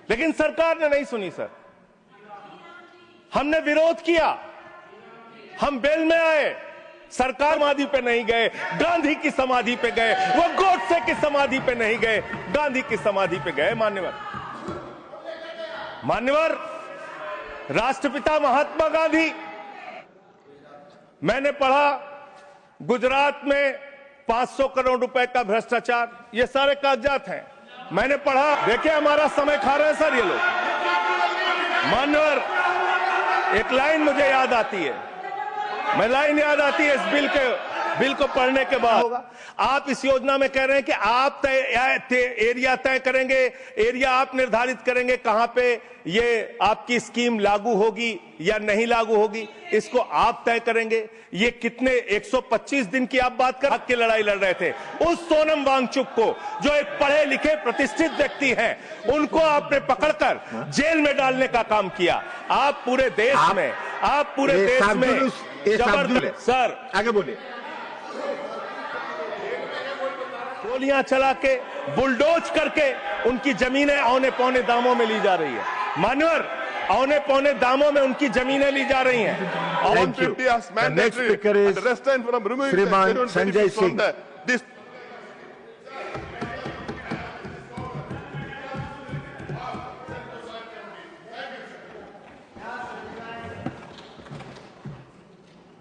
लेकिन सरकार ने नहीं सुनी सर। हमने विरोध किया, हम बेल में आए, सरकार समाधि पे नहीं गए, गांधी की समाधि पे गए। वो गोडसे की समाधि पे नहीं गए, गांधी की समाधि पे गए। मान्यवर राष्ट्रपिता महात्मा गांधी, मैंने पढ़ा गुजरात में 500 करोड़ रुपए का भ्रष्टाचार, ये सारे कागजात हैं, मैंने पढ़ा। देखिए हमारा समय खा रहे हैं सर ये लोग। मान्यवर एक लाइन मुझे याद आती है, लाइन याद आती है इस बिल को पढ़ने के बाद होगा। आप इस योजना में कह रहे हैं कि आप एरिया तय करेंगे, एरिया आप निर्धारित करेंगे कहां पे ये आपकी स्कीम लागू होगी या नहीं लागू होगी, इसको आप तय करेंगे। ये कितने 125 दिन की आप बात कर, हक की लड़ाई लड़ रहे थे। उस सोनम वांगचुक को, जो एक पढ़े लिखे प्रतिष्ठित व्यक्ति हैं, उनको आपने पकड़कर जेल में डालने का काम किया। आप पूरे देश में जबरदस्त सर आगे बोलिए, गोलियां चला के बुलडोज करके उनकी जमीनें औने पौने दामों में ली जा रही है। मान्यवर औने पौने दामों में उनकी जमीनें ली जा रही हैं। नेक्स्ट स्पीकर इज श्रीमान संजय सिंह।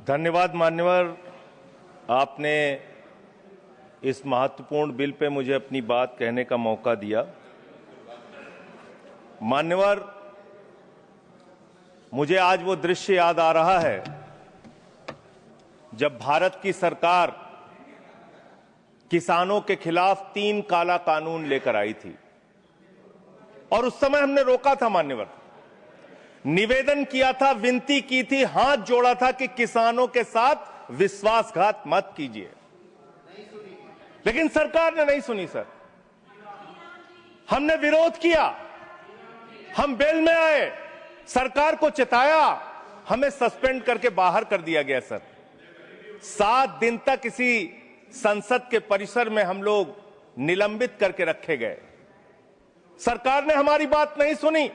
धन्यवाद मान्यवर, आपने इस महत्वपूर्ण बिल पे मुझे अपनी बात कहने का मौका दिया। मान्यवर, मुझे आज वो दृश्य याद आ रहा है जब भारत की सरकार किसानों के खिलाफ 3 काला कानून लेकर आई थी, और उस समय हमने रोका था मान्यवर, निवेदन किया था, विनती की थी, हाथ जोड़ा था कि किसानों के साथ विश्वासघात मत कीजिए। लेकिन सरकार ने नहीं सुनी सर। हमने विरोध किया, हम बेल में आए, सरकार को चिताया, हमें सस्पेंड करके बाहर कर दिया गया सर। 7 दिन तक इसी संसद के परिसर में हम लोग निलंबित करके रखे गए। सरकार ने हमारी बात नहीं सुनी।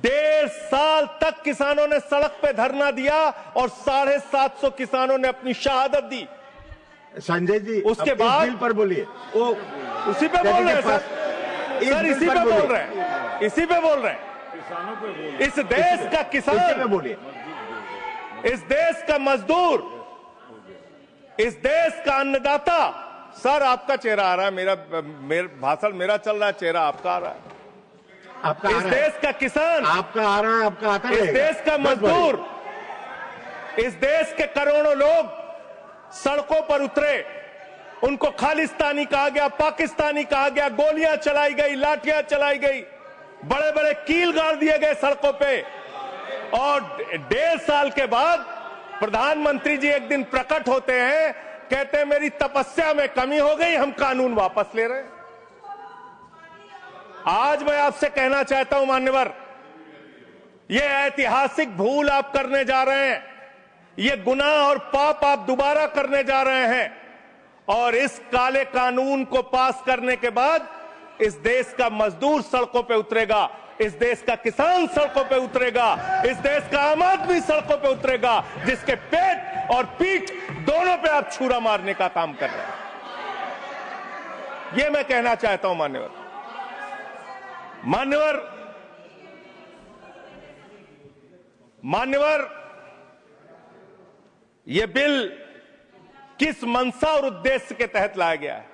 1.5 साल तक किसानों ने सड़क पे धरना दिया और 750 किसानों ने अपनी शहादत दी। संजय जी, उसके बाद बिल पर बोलिए। उसी पे बोल रहे हैं सर, इसी पे बोल रहे हैं, इसी पे बोल रहे हैं। इस देश का किसान, बोलिए, इस देश का मजदूर, इस देश का अन्नदाता। सर आपका चेहरा आ रहा है, मेरा भाषण मेरा चल रहा है, चेहरा आपका आ रहा है। आपका इस देश का किसान आपका आ रहा है, आपका आता है। इस देश का मजदूर, इस देश के करोड़ों लोग सड़कों पर उतरे, उनको खालिस्तानी कहा गया, पाकिस्तानी कहा गया, गोलियां चलाई गई, लाठियां चलाई गई, बड़े बड़े कील गाड़ दिए गए सड़कों पे। और 1.5 साल के बाद प्रधानमंत्री जी एक दिन प्रकट होते हैं, कहते हैं मेरी तपस्या में कमी हो गई, हम कानून वापस ले रहे हैं। आज मैं आपसे कहना चाहता हूं मान्यवर, यह ऐतिहासिक भूल आप करने जा रहे हैं, ये गुनाह और पाप आप दोबारा करने जा रहे हैं। और इस काले कानून को पास करने के बाद इस देश का मजदूर सड़कों पे उतरेगा, इस देश का किसान सड़कों पे उतरेगा, इस देश का आम आदमी सड़कों पे उतरेगा, जिसके पेट और पीठ दोनों पे आप छुरा मारने का काम कर रहे हैं। ये मैं कहना चाहता हूं मान्यवर, यह बिल किस मंशा और उद्देश्य के तहत लाया गया है?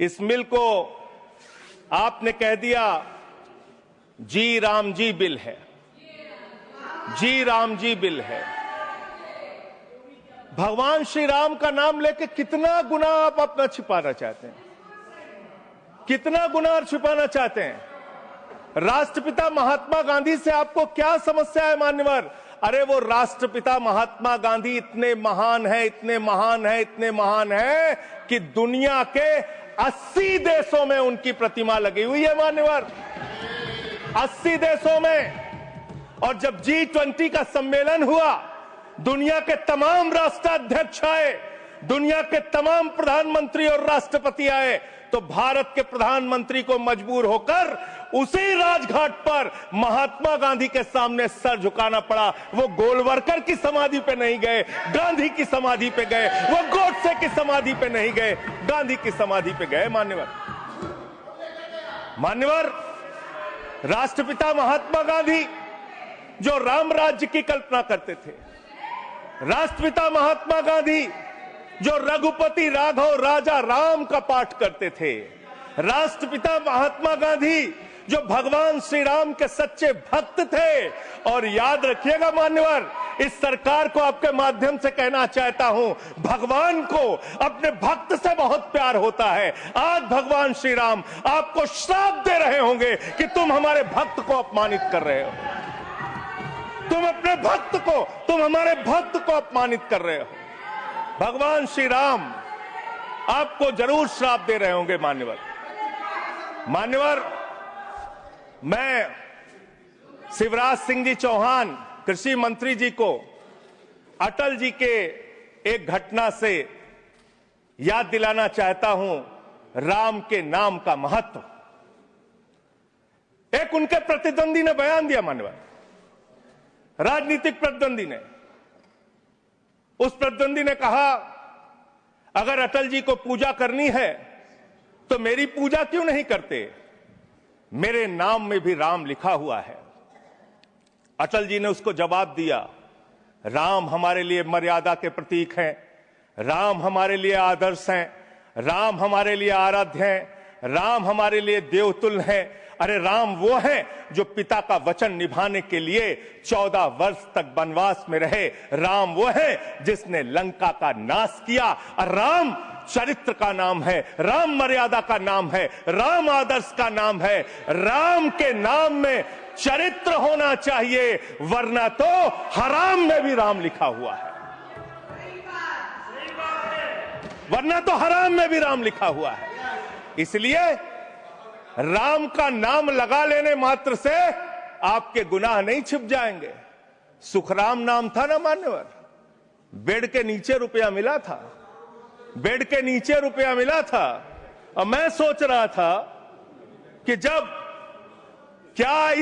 इस बिल को आपने कह दिया जी राम जी बिल है, जी राम जी बिल है। भगवान श्री राम का नाम लेके कितना गुनाह आप अपना छिपाना चाहते हैं, कितना गुनाह छिपाना चाहते हैं? राष्ट्रपिता महात्मा गांधी से आपको क्या समस्या है मान्यवर? अरे वो राष्ट्रपिता महात्मा गांधी इतने महान है, इतने महान है, इतने महान है कि दुनिया के 80 देशों में उनकी प्रतिमा लगी हुई है मान्यवर, 80 देशों में। और जब G20 का सम्मेलन हुआ, दुनिया के तमाम राष्ट्राध्यक्ष आए, दुनिया के तमाम प्रधानमंत्री और राष्ट्रपति आए, तो भारत के प्रधानमंत्री को मजबूर होकर उसी राजघाट पर महात्मा गांधी के सामने सर झुकाना पड़ा। वो गोलवरकर की समाधि पे नहीं गए, गांधी की समाधि पे गए। वो गोडसे की समाधि पे नहीं गए, गांधी की समाधि पे गए। मान्यवर, राष्ट्रपिता महात्मा गांधी जो राम राज्य की कल्पना करते थे, राष्ट्रपिता महात्मा गांधी जो रघुपति राघव राजा राम का पाठ करते थे, राष्ट्रपिता महात्मा गांधी जो भगवान श्री राम के सच्चे भक्त थे। और याद रखिएगा मान्यवर, इस सरकार को आपके माध्यम से कहना चाहता हूं, भगवान को अपने भक्त से बहुत प्यार होता है। आज भगवान श्री राम आपको श्राप दे रहे होंगे कि तुम हमारे भक्त को अपमानित कर रहे हो, तुम अपने भक्त को, तुम हमारे भक्त को अपमानित कर रहे हो। भगवान श्री राम आपको जरूर श्राप दे रहे होंगे मान्यवर, मैं शिवराज सिंह जी चौहान कृषि मंत्री जी को अटल जी के एक घटना से याद दिलाना चाहता हूं, राम के नाम का महत्व। एक उनके प्रतिद्वंदी ने बयान दिया मान्यवर, राजनीतिक प्रतिद्वंदी ने, उस प्रतिद्वंदी ने कहा अगर अटल जी को पूजा करनी है तो मेरी पूजा क्यों नहीं करते, मेरे नाम में भी राम लिखा हुआ है। अटल जी ने उसको जवाब दिया, राम हमारे लिए मर्यादा के प्रतीक हैं, राम हमारे लिए आदर्श हैं, राम हमारे लिए आराध्य हैं, राम हमारे लिए देवतुल्य हैं। अरे राम वो हैं जो पिता का वचन निभाने के लिए 14 वर्ष तक वनवास में रहे। राम वो हैं जिसने लंका का नाश किया। और राम चरित्र का नाम है, राम मर्यादा का नाम है, राम आदर्श का नाम है। राम के नाम में चरित्र होना चाहिए, वरना तो हराम में भी राम लिखा हुआ है, वरना तो हराम में भी राम लिखा हुआ है। इसलिए राम का नाम लगा लेने मात्र से आपके गुनाह नहीं छिप जाएंगे। सुखराम नाम था ना मान्यवर, बेड के नीचे रुपया मिला था, बेड के नीचे रुपया मिला था। और मैं सोच रहा था कि जब क्या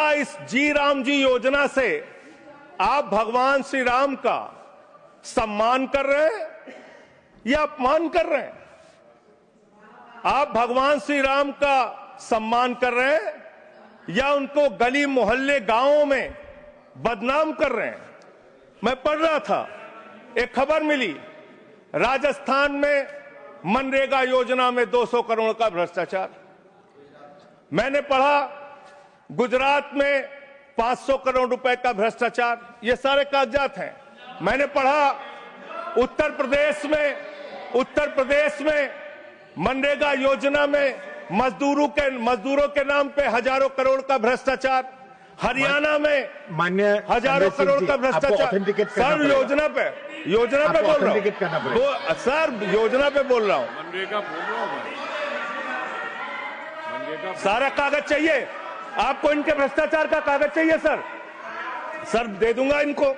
इस जी राम जी योजना से आप भगवान श्री राम का सम्मान कर रहे हैं या अपमान कर रहे हैं? आप भगवान श्री राम का सम्मान कर रहे हैं या उनको गली मोहल्ले गांवों में बदनाम कर रहे हैं? मैं पढ़ रहा था, एक खबर मिली, राजस्थान में मनरेगा योजना में 200 करोड़ का भ्रष्टाचार। मैंने पढ़ा गुजरात में 500 करोड़ रुपए का भ्रष्टाचार। ये सारे कागजात हैं। मैंने पढ़ा उत्तर प्रदेश में मनरेगा योजना में मजदूरों के नाम पे हजारों करोड़ का भ्रष्टाचार। हरियाणा में मान्य हजारों करोड़ का भ्रष्टाचार। सर योजना पे बोल रहा हूँ, सर योजना पे बोल रहा हूँ। सारा कागज चाहिए आपको, इनके भ्रष्टाचार का कागज चाहिए सर दे दूंगा, इनको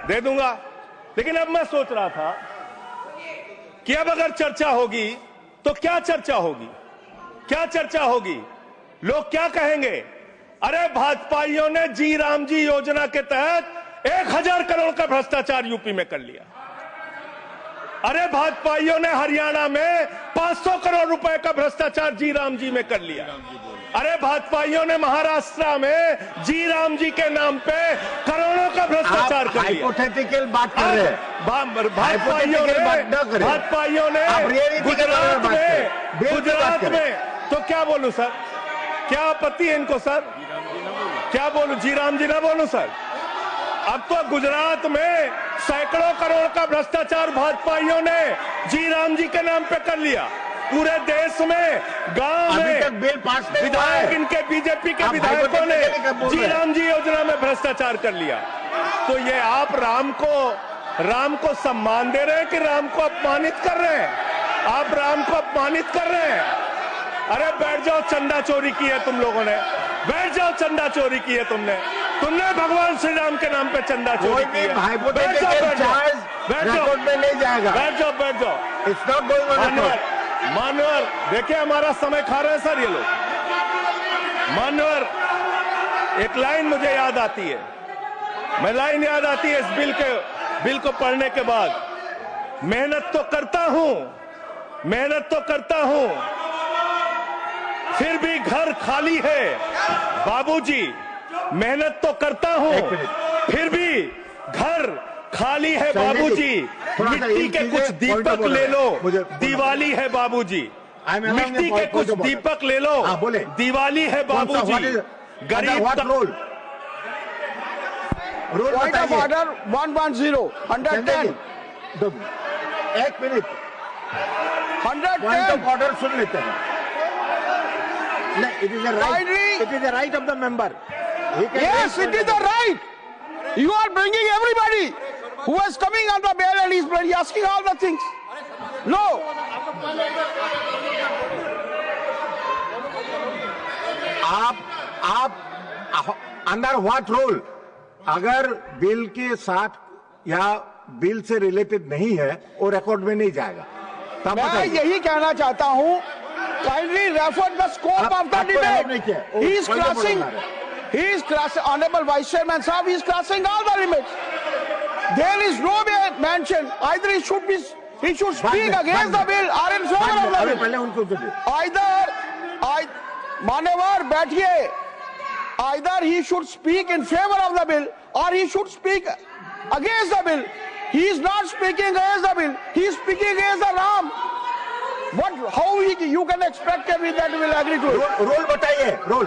दे दूंगा। लेकिन अब मैं सोच रहा था कि अब अगर चर्चा होगी तो क्या चर्चा होगी, लोग क्या कहेंगे? अरे भाजपाइयों ने जी राम जी योजना के तहत 1000 करोड़ का भ्रष्टाचार यूपी में कर लिया। अरे भाजपाइयों ने हरियाणा में 500 करोड़ रुपए का भ्रष्टाचार जी राम जी में कर लिया। अरे भाजपाइयों ने महाराष्ट्र में जी राम जी के नाम पे करोड़ों का भ्रष्टाचार कर लिया। हाइपोथेटिकल बात कर रहे हैं, भाजपाइयों ने गुजरात में तो क्या बोलूं सर, क्या आपत्ति है इनको सर? क्या बोलूं, जी राम जी ना बोलूं सर? अब तो गुजरात में सैकड़ों करोड़ का भ्रष्टाचार भाजपाइयों ने जी राम जी के नाम पे कर लिया। पूरे देश में गांव में बिल पास विधायक, इनके बीजेपी के विधायकों ने जी राम जी योजना में भ्रष्टाचार कर लिया। तो ये आप राम को सम्मान दे रहे हैं कि राम को अपमानित कर रहे हैं? आप राम को अपमानित कर रहे हैं। अरे बैठ जाओ, चंदा चोरी की है तुम लोगों ने, बैठ जाओ, चंदा चोरी की है तुमने भगवान श्री राम के नाम पे चंदा चोरी की है। बैठ जाओ, रिकॉर्ड में नहीं जाएगा। बैठ जाओ, बैठ जाओ। इट्स नॉट गोइंग ऑन मान्यवर, रिकॉर्ड। मान्यवर, देखिए हमारा समय खा रहे हैं सर ये लोग। मान्यवर, एक लाइन मुझे याद आती है, मैं लाइन याद आती है इस बिल को पढ़ने के बाद। मेहनत तो करता हूं, मेहनत तो करता हूं, फिर भी घर खाली है बाबूजी। मेहनत तो करता हूं, फिर भी घर खाली है बाबूजी। मिट्टी के कुछ दीपक ले लो, दिवाली है बाबूजी। मिट्टी के कुछ दीपक ले लो, दिवाली है बाबूजी। गरीब का रोल Point of order 110, 110, एक मिनट, पॉइंट 110. ऑफ ऑर्डर सुन लेते हैं। नहीं, it is the right of the member. Yes, it is the right. You are bringing everybody who is coming on the bail and he's asking all the things. No. आप under what rule? अगर bill के साथ या bill से related नहीं है वो record में नहीं जाएगा। तब मैं बताइए। यही कहना चाहता हूं, kindly refer the scope of the आपको help नहीं debate. किया। वो He is point of order crossing, ला रहे हैं। he is crossing, Honorable Vice Chairman Sahab, he is crossing all the limits. There is no mention, either he should speak against the bill or in favor of the अभी bill. पहले उनको दे। मान्यवर बैठिए, either he should speak in favor of the bill or he should speak against the bill. He is not speaking against the bill, he is speaking against the Ram. How you can expect me that we will agree to it? Role बताइए, role.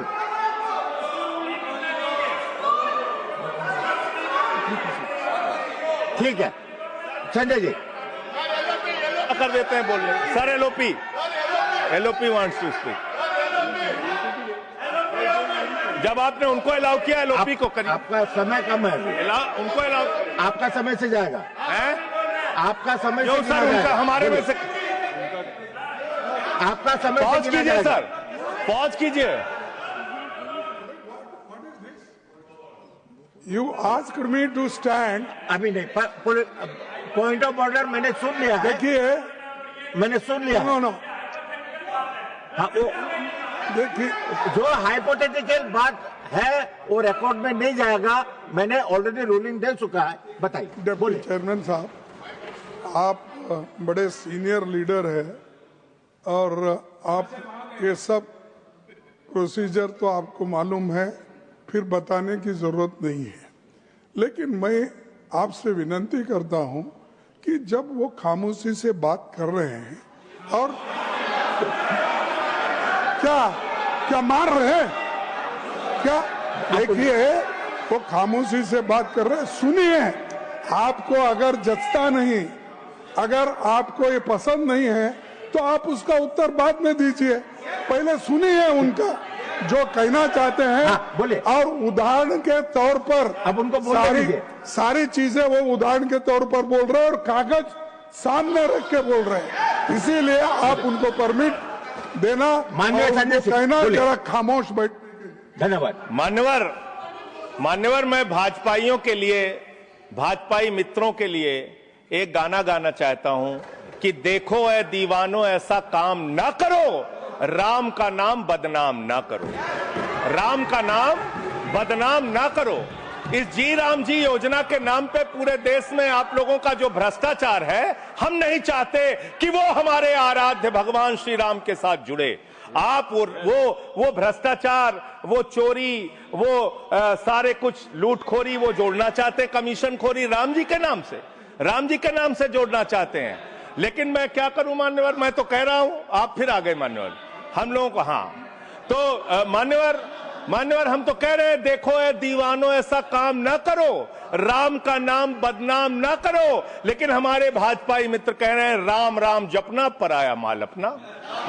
ठीक है संजय जी, कर देते हैं बोलने। Sir LOP wants to speak. जब आपने उनको अलाउ किया एलओपी को करिए। आपका समय कम है, उनको अलाउ आपका समय से जाएगा। है आपका समय जो से सर गिना उनका जाएगा। हमारे में से आपका समय पॉज से गिना कीजिए जाएगा। सर, पॉज कीजिए। You asked me to stand. अभी नहीं, पॉइंट ऑफ ऑर्डर मैंने सुन लिया है। देखिए, मैंने सुन लिया है। नो हाँ, वो देखिए, जो हाइपोथेटिकल बात है वो रिकॉर्ड में नहीं जाएगा। मैंने ऑलरेडी रूलिंग दे चुका है। बताइए, डिप्टी चेयरमैन साहब, आप बड़े सीनियर लीडर हैं और आप ये सब प्रोसीजर तो आपको मालूम है, फिर बताने की जरूरत नहीं है। लेकिन मैं आपसे विनती करता हूं कि जब वो खामोशी से बात कर रहे हैं और क्या मार रहे हैं क्या? देखिए, वो खामोशी से बात कर रहे हैं, सुनिए। आपको अगर जचता नहीं, अगर आपको ये पसंद नहीं है तो आप उसका उत्तर बाद में दीजिए। पहले सुनिए उनका जो कहना चाहते हैं। हाँ, बोले। और उदाहरण के तौर पर अब उनको बोलने दीजिए। सारी चीजें वो उदाहरण के तौर पर बोल रहे हैं और कागज सामने रख के बोल रहे हैं। इसीलिए आप उनको परमिट देना, माननीय और संजय उनको सिंह, कहना बोलिए। जरा खामोश बैठ। धन्यवाद। मान्यवर, मैं भाजपाइयों के लिए, भाजपाई मित्रों के लिए एक गाना गाना चाहता हूं कि देखो ऐ दीवानों ऐसा काम ना करो, राम का नाम बदनाम ना करो, राम का नाम बदनाम ना करो। इस जी राम जी योजना के नाम पे पूरे देश में आप लोगों का जो भ्रष्टाचार है, हम नहीं चाहते कि वो हमारे आराध्य भगवान श्री राम के साथ जुड़े। आप वो भ्रष्टाचार, वो चोरी, वो सारे कुछ लूटखोरी वो जोड़ना चाहते, कमीशनखोरी राम जी के नाम से, राम जी के नाम से जोड़ना चाहते हैं। लेकिन मैं क्या करूं मान्यवर, मैं तो कह रहा हूं, आप फिर आ गए मान्यवर, हम लोगों को। हाँ तो मान्यवर हम तो कह रहे हैं, देखो ए दीवानों ऐसा काम ना करो, राम का नाम बदनाम ना करो। लेकिन हमारे भाजपाई मित्र कह रहे हैं राम राम जपना पराया माल अपना,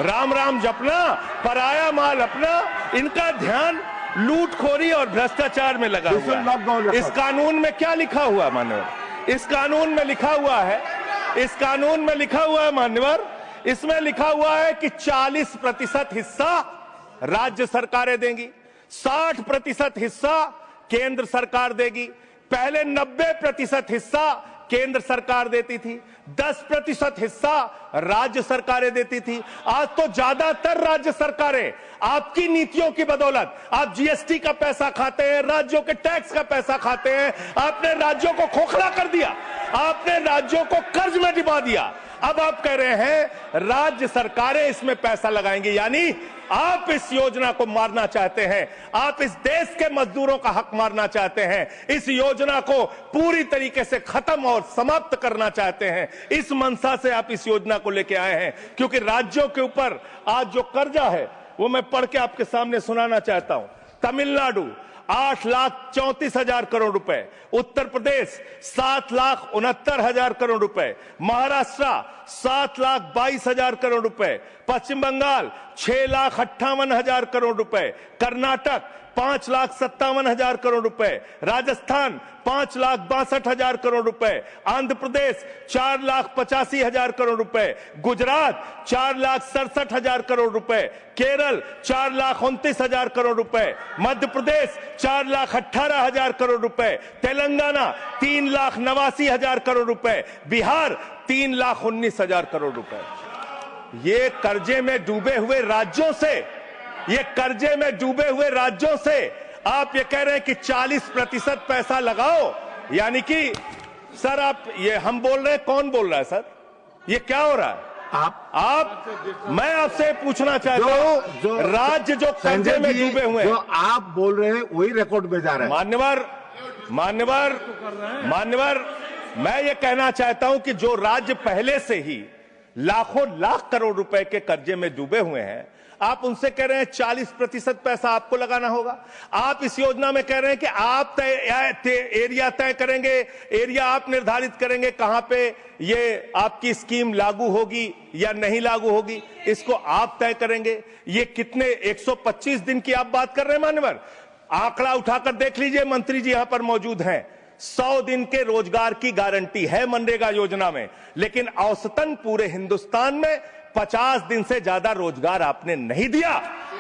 राम राम जपना पराया माल अपना। इनका ध्यान लूटखोरी और भ्रष्टाचार में लगा हुआ है। इस कानून में क्या लिखा हुआ मान्यवर? इस कानून में लिखा हुआ है, इस कानून में लिखा हुआ है मान्यवर, इसमें लिखा हुआ है कि 40% हिस्सा राज्य सरकारें देंगी, 60% हिस्सा केंद्र सरकार देगी। पहले 90% हिस्सा केंद्र सरकार देती थी, 10% हिस्सा राज्य सरकारें देती थी। आज तो ज्यादातर राज्य सरकारें आपकी नीतियों की बदौलत, आप जीएसटी का पैसा खाते हैं, राज्यों के टैक्स का पैसा खाते हैं। आपने राज्यों को खोखला कर दिया, आपने राज्यों को कर्ज में डुबा दिया। अब आप कह रहे हैं राज्य सरकारें इसमें पैसा लगाएंगी, यानी आप इस योजना को मारना चाहते हैं, आप इस देश के मजदूरों का हक मारना चाहते हैं, इस योजना को पूरी तरीके से खत्म और समाप्त करना चाहते हैं। इस मंशा से आप इस योजना को लेके आए हैं, क्योंकि राज्यों के ऊपर आज जो कर्जा है वो मैं पढ़ के आपके सामने सुनाना चाहता हूं। तमिलनाडु 8,34,000 करोड़ रुपए, उत्तर प्रदेश 7,69,000 करोड़ रुपए, महाराष्ट्र 7,22,000 करोड़ रुपए, पश्चिम बंगाल 6,58,000 करोड़ रुपए, कर्नाटक 5,57,000 करोड़ रुपए, राजस्थान 5,62,000 करोड़ रुपए, आंध्र प्रदेश 4,85,000 करोड़ रुपए, गुजरात 4,67,000 करोड़ रुपए, केरल 4,29,000 करोड़ रुपए, मध्य प्रदेश 4,18,000 करोड़ रुपए, तेलंगाना 3,89,000 करोड़ रुपए, बिहार 3,19,000 करोड़ रुपए। ये कर्जे में डूबे हुए राज्यों से, ये कर्जे में डूबे हुए राज्यों से आप ये कह रहे हैं कि 40% पैसा लगाओ, यानी कि सर आप ये हम बोल रहे हैं, कौन बोल रहा है सर? ये क्या हो रहा है? मैं आपसे पूछना चाहता हूं, राज्य जो कर्जे में डूबे हुए हैं, जो आप बोल रहे हैं वही रिकॉर्ड में जा रहा है। मान्यवर, मैं ये कहना चाहता हूं कि जो राज्य पहले से ही लाखों लाख करोड़ रुपए के कर्जे में डूबे हुए हैं, आप उनसे कह रहे हैं 40% पैसा आपको लगाना होगा। आप इस योजना में कह रहे हैं कि आप एरिया तय करेंगे, एरिया आप निर्धारित करेंगे कहां पे ये आपकी स्कीम लागू होगी या नहीं लागू होगी, इसको आप तय करेंगे। ये कितने 125 दिन की आप बात कर रहे हैं मान्यवर? आंकड़ा उठाकर देख लीजिए, मंत्री जी यहां पर मौजूद हैं। 100 दिन के रोजगार की गारंटी है मनरेगा योजना में, लेकिन औसतन पूरे हिंदुस्तान में 50 दिन से ज्यादा रोजगार आपने नहीं दिया।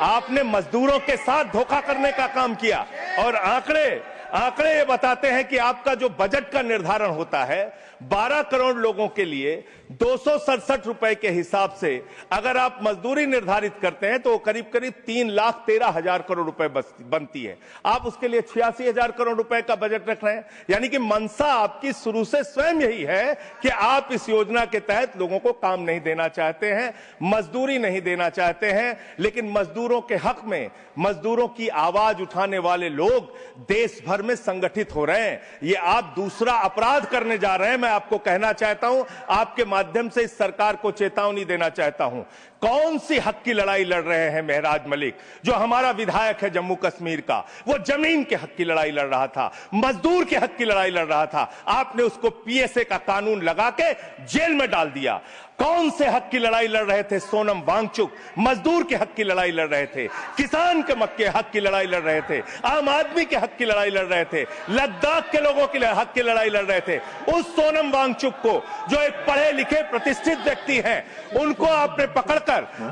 आपने मजदूरों के साथ धोखा करने का काम किया। और आंकड़े ये बताते हैं कि आपका जो बजट का निर्धारण होता है 12 करोड़ लोगों के लिए 267 रुपए के हिसाब से अगर आप मजदूरी निर्धारित करते हैं तो करीब करीब 3,13,000 करोड़ रुपए बनती है। आप उसके लिए 86,000 करोड़ रुपए का बजट रख रहे हैं, यानी कि मंशा आपकी शुरू से स्वयं यही है कि आप इस योजना के तहत लोगों को काम नहीं देना चाहते हैं, मजदूरी नहीं देना चाहते हैं। लेकिन मजदूरों के हक में मजदूरों की आवाज उठाने वाले लोग देश भर में संगठित हो रहे हैं। ये आप दूसरा अपराध करने जा रहे हैं। मैं आपको कहना चाहता हूं, आपके माध्यम से इस सरकार को चेतावनी देना चाहता हूं। कौन सी हक की लड़ाई लड़ रहे हैं महराज मलिक? जो हमारा विधायक है जम्मू कश्मीर का, वो जमीन के हक की लड़ाई लड़ रहा था, मजदूर के हक की लड़ाई लड़ रहा था। आपने उसको पीएसए का कानून लगा के जेल में डाल दिया। कौन से हक की लड़ाई लड़ रहे थे? सोनम वांगचुक मजदूर के हक की लड़ाई लड़ रहे थे, किसान के हक की लड़ाई लड़ रहे थे, आम आदमी के हक की लड़ाई लड़ रहे थे, लद्दाख के लोगों के हक की लड़ाई लड़ रहे थे। उस सोनम वांगचुक को, जो एक पढ़े लिखे प्रतिष्ठित व्यक्ति हैं, उनको आपने पकड़कर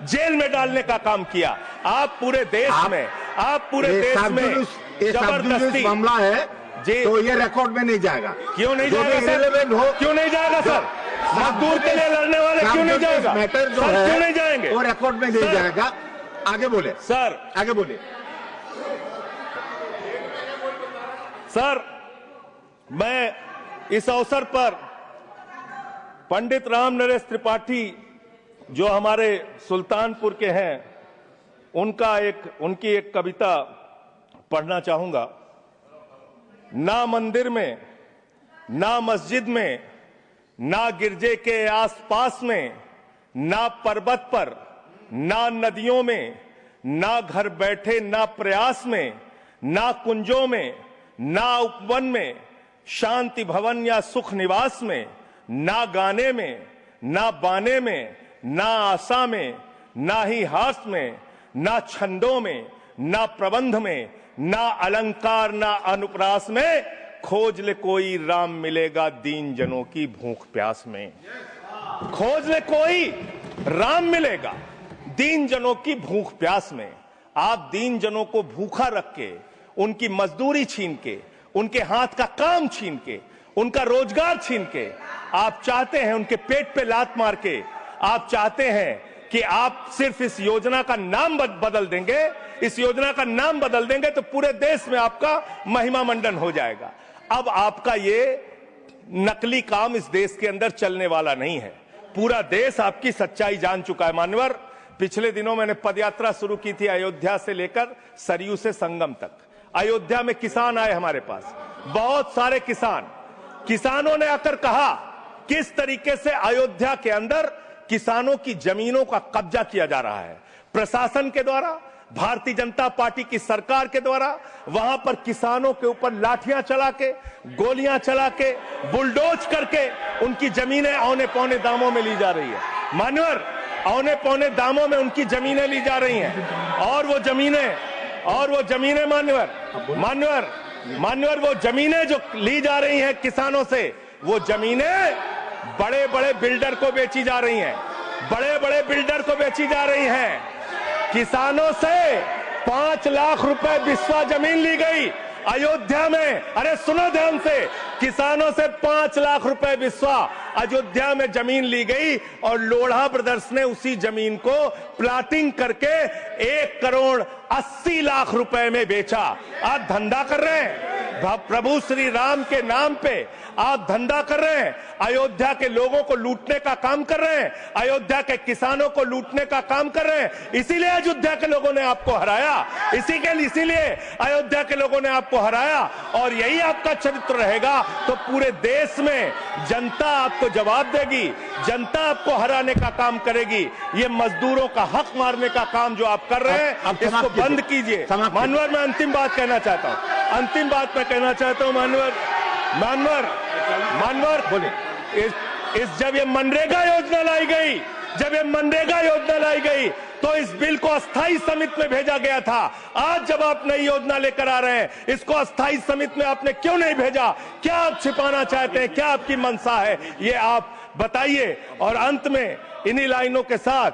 जेल में डालने का काम किया। आप पूरे देश में जबरदस्ती मामला है जी, तो ये रिकॉर्ड में नहीं जाएगा। क्यों नहीं जाएगा सर? क्यों नहीं जाएगा सर? मजदूर के लिए लड़ने वाले क्यों नहीं जाएगा? मैटर जो है क्यों नहीं जाएंगे? वो रिकॉर्ड में नहीं जाएगा। आगे बोले सर, आगे बोले सर। मैं इस अवसर पर पंडित राम नरेश त्रिपाठी जो हमारे सुल्तानपुर के हैं, उनकी एक कविता पढ़ना चाहूंगा। ना मंदिर में, ना मस्जिद में, ना गिरजे के आसपास में, ना पर्वत पर, ना नदियों में, ना घर बैठे, ना प्रयास में, ना कुंजों में, ना उपवन में, शांति भवन या सुख निवास में, ना गाने में, ना बाने में, ना आशा में, ना ही हास में, ना छंदों में, ना प्रबंध में, ना अलंकार, ना अनुप्रास में, खोज ले कोई राम मिलेगा दीन जनों की भूख प्यास में। खोज ले कोई राम मिलेगा दीन जनों की भूख प्यास में। आप दीन जनों को भूखा रख के, उनकी मजदूरी छीन के, उनके हाथ का काम छीन के, उनका रोजगार छीन के, आप चाहते हैं उनके पेट पे लात मार के, आप चाहते हैं कि आप सिर्फ इस योजना का नाम बदल देंगे, इस योजना का नाम बदल देंगे तो पूरे देश में आपका महिमा मंडन हो जाएगा। अब आपका ये नकली काम इस देश के अंदर चलने वाला नहीं है। पूरा देश आपकी सच्चाई जान चुका है। मान्यवर, पिछले दिनों मैंने पदयात्रा शुरू की थी अयोध्या से लेकर सरयू से संगम तक। अयोध्या में किसान आए हमारे पास, बहुत सारे किसानों ने आकर कहा किस तरीके से अयोध्या के अंदर किसानों की जमीनों का कब्जा किया जा रहा है प्रशासन के द्वारा, भारतीय जनता पार्टी की सरकार के द्वारा। वहां पर किसानों के ऊपर लाठियां चला के, गोलियां चला के, बुलडोज करके उनकी जमीनें औने पौने दामों में ली जा रही है। मान्यवर, औने पौने दामों में उनकी जमीनें ली जा रही हैं। और वो जमीनें मान्यवर वो जमीनें जो ली जा रही हैं किसानों से, वो जमीनें बड़े बड़े बिल्डर को बेची जा रही हैं, बड़े बड़े बिल्डर को बेची जा रही हैं। किसानों से 5 लाख रुपए बिस्वा जमीन ली गई अयोध्या में। अरे सुनो ध्यान से, किसानों से 5 लाख रुपए बिस्वा अयोध्या में जमीन ली गई और लोढ़ा ब्रदर्स ने उसी जमीन को प्लाटिंग करके 1 करोड़ 80 लाख रुपए में बेचा। आप धंधा कर रहे हैं, प्रभु श्री राम के नाम पे आप धंधा कर रहे हैं, अयोध्या के लोगों को लूटने का काम कर रहे हैं, अयोध्या के किसानों को लूटने का काम कर रहे हैं। इसीलिए अयोध्या के लोगों ने आपको हराया, इसीलिए अयोध्या के लोगों ने आपको हराया। और यही आपका चरित्र रहेगा तो पूरे देश में जनता आपको जवाब देगी, जनता आपको हराने का काम करेगी। ये मजदूरों का हक मारने का काम जो आप कर रहे हैं, इसको बंद कीजिए। मानवर, मैं अंतिम बात कहना चाहता हूं, मानवर बोले, जब ये मनरेगा योजना लाई गई तो इस बिल को अस्थायी समिति में भेजा गया था। आज जब आप नई योजना लेकर आ रहे हैं, इसको अस्थायी समिति में आपने क्यों नहीं भेजा? क्या आप छिपाना चाहते हैं? क्या आपकी मंशा है? ये आप बताइए। और अंत में इन्हीं लाइनों के साथ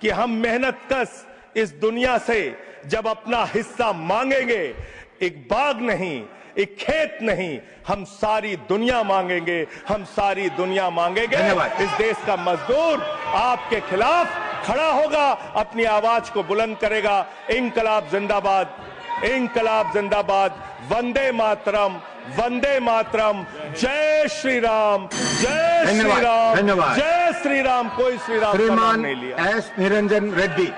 कि हम मेहनत कश इस दुनिया से जब अपना हिस्सा मांगेंगे, एक बाग नहीं, एक खेत नहीं, हम सारी दुनिया मांगेंगे, इस देश का मजदूर आपके खिलाफ खड़ा होगा, अपनी आवाज को बुलंद करेगा। इंकलाब जिंदाबाद, वंदे मातरम, जय श्री राम, जय श्री राम, जय श्री राम। कोई श्री राम का नाम नहीं लिया। श्रीमान एस निरंजन रेड्डी।